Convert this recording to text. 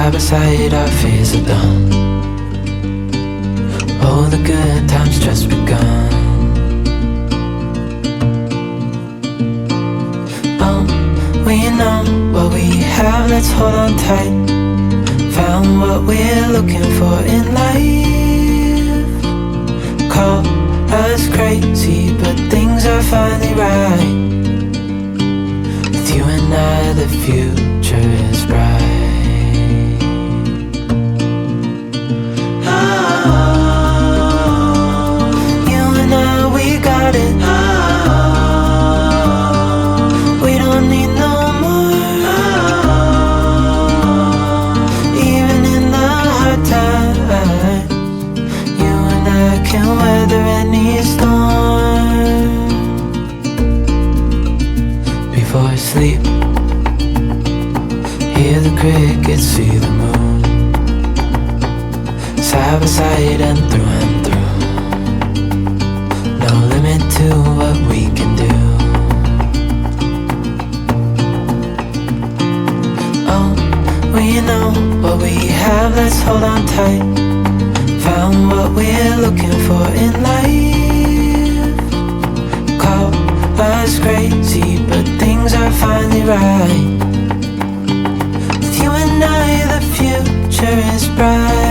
Side by side our fears are done. All the good times just begun. We know what we have, let's hold on tight. Found what we're looking for in life. Call us crazy, but things are finally right. With you and I, the future is bright. Oh, you and I, we got it. We don't need no can weather any storm. Before I sleep, hear the crickets, see the moon. Side by side and through. No limit to what we can do. Oh, we know what we have, let's hold on tight. Found what we're looking for in life. Call us crazy, but things are finally right. With you and I, the future is bright.